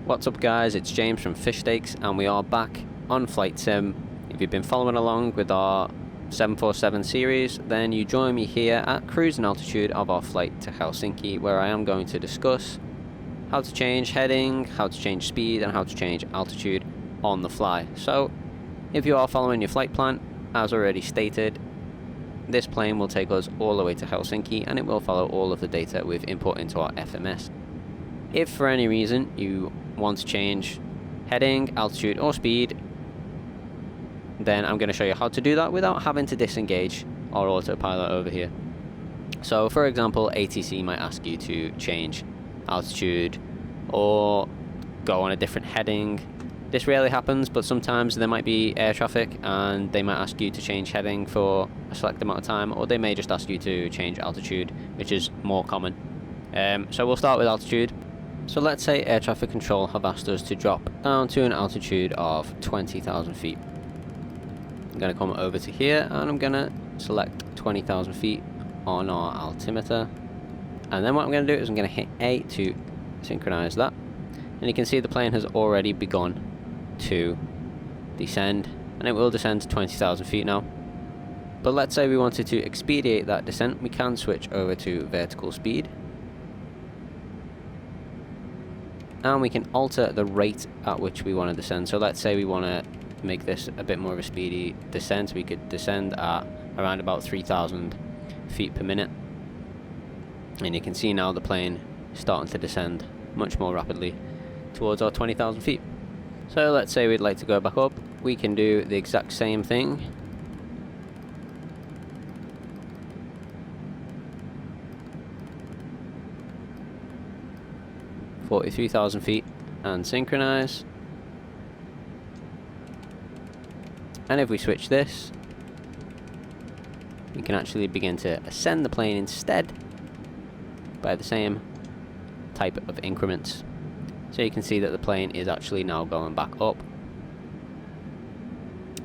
What's up guys, it's James from FishStakes and we are back on Flight Sim. If you've been following along with our 747 series, then you join me here at cruising altitude of our flight to Helsinki, where I am going to discuss how to change heading, how to change speed and how to change altitude on the fly. So if you are following your flight plan, as already stated, this plane will take us all the way to Helsinki and it will follow all of the data we've input into our FMS. If for any reason you want to change heading, altitude or speed, then I'm going to show you how to do that without having to disengage our autopilot over here. So for example, ATC might ask you to change altitude or go on a different heading. This rarely happens, but sometimes there might be air traffic and they might ask you to change heading for a select amount of time, or they may just ask you to change altitude, which is more common. So we'll start with altitude. So let's say air traffic control have asked us to drop down to an altitude of 20,000 feet. I'm going to come over to here and I'm going to select 20,000 feet on our altimeter. And then what I'm going to do is I'm going to hit A to synchronize that. And you can see the plane has already begun to descend, and it will descend to 20,000 feet now. But let's say we wanted to expedite that descent, we can switch over to vertical speed. And we can alter the rate at which we want to descend. So let's say we want to make this a bit more of a speedy descent. We could descend at around about 3,000 feet per minute. And you can see now the plane starting to descend much more rapidly towards our 20,000 feet. So let's say we'd like to go back up. We can do the exact same thing. (43,000 feet) and synchronize. And if we switch this, we can actually begin to ascend the plane instead by the same type of increments. So you can see that the plane is actually now going back up.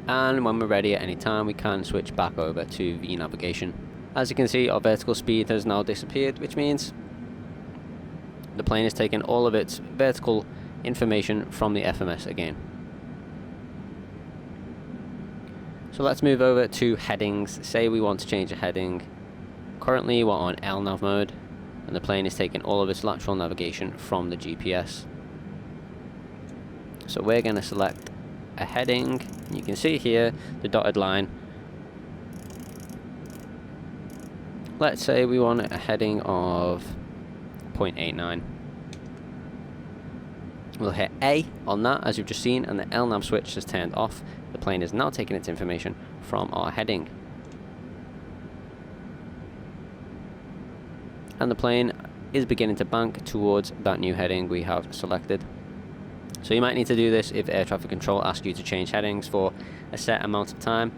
And when we're ready at any time, we can switch back over to V navigation. As you can see, our vertical speed has now disappeared, which means the plane is taking all of its vertical information from the FMS again. So let's move over to headings. Say we want to change a heading. Currently we're on LNAV mode, and the plane is taking all of its lateral navigation from the GPS. So we're going to select a heading. You can see here the dotted line. Let's say we want a heading of 0.89. We'll hit A on that, as you've just seen, and the LNAV switch has turned off. The plane is now taking its information from our heading. And the plane is beginning to bank towards that new heading we have selected. So you might need to do this if air traffic control asks you to change headings for a set amount of time.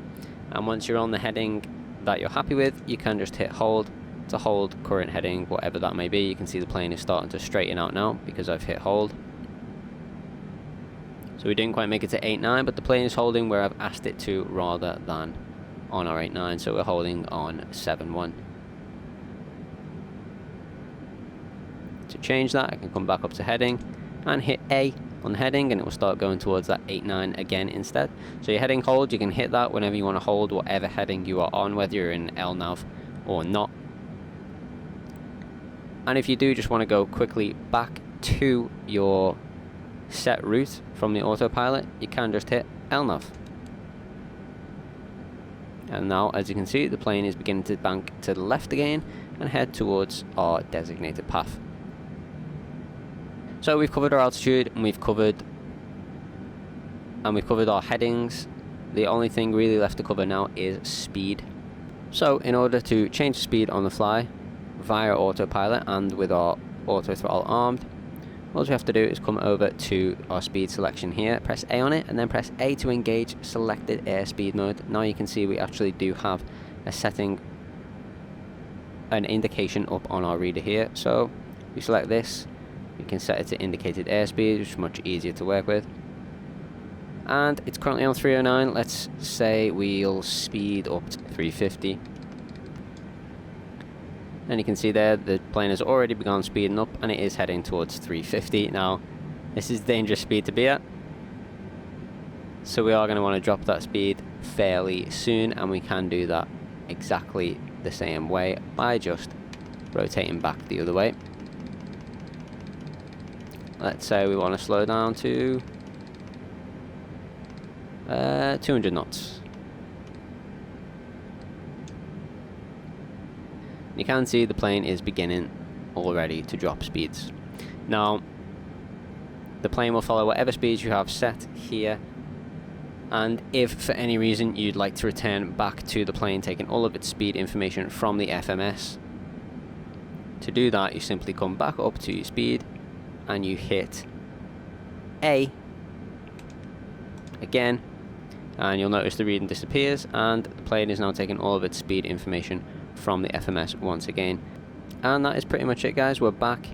And once you're on the heading that you're happy with, you can just hit hold to hold current heading, whatever that may be. You can see the plane is starting to straighten out now because I've hit hold. So we didn't quite make it to 8.9, but the plane is holding where I've asked it to rather than on our 8.9, so we're holding on 7.1. To change that, I can come back up to heading and hit A on the heading, and it will start going towards that 8.9 again instead. So your heading hold, you can hit that whenever you want to hold whatever heading you are on, whether you're in LNAV or not. And if you do just want to go quickly back to your set route from the autopilot, you can just hit LNAV. And now, as you can see, the plane is beginning to bank to the left again and head towards our designated path. So we've covered our altitude and we've covered our headings. The only thing really left to cover now is speed. So in order to change the speed on the fly via autopilot and with our auto throttle armed, all we have to do is come over to our speed selection here, press A on it, and then press A to engage selected airspeed mode. Now you can see we actually do have a setting, an indication up on our reader here. So we select this, we can set it to indicated airspeed, which is much easier to work with. And it's currently on 309. Let's say we'll speed up to 350. And you can see there the plane has already begun speeding up and it is heading towards 350. Now This is dangerous speed to be at. So we are going to want to drop that speed fairly soon, and we can do that exactly the same way by just rotating back the other way. Let's say we want to slow down to 200 knots. You can see the plane is beginning already to drop speeds. Now, the plane will follow whatever speeds you have set here, and if for any reason you'd like to return back to the plane taking all of its speed information from the FMS, to do that you simply come back up to your speed and you hit A again, and you'll notice the reading disappears and the plane is now taking all of its speed information from the FMS once again. And that is pretty much it, guys. We're back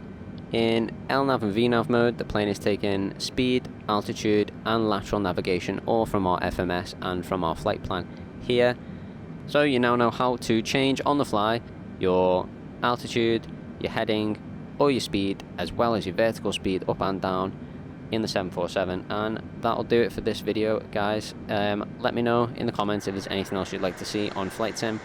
in LNAV and VNAV mode. The plane is taking speed, altitude and lateral navigation all from our FMS and from our flight plan here. So you now know how to change on the fly your altitude, your heading or your speed, as well as your vertical speed up and down in the 747. And that'll do it for this video, guys. Let me know in the comments if there's anything else you'd like to see on Flight Sim.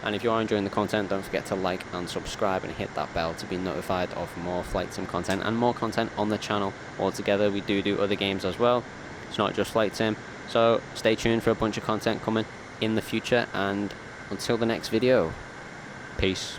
And if you are enjoying the content, don't forget to like and subscribe and hit that bell to be notified of more Flight Sim content and more content on the channel altogether. We do other games as well. It's not just Flight Sim. So stay tuned for a bunch of content coming in the future, and until the next video, peace.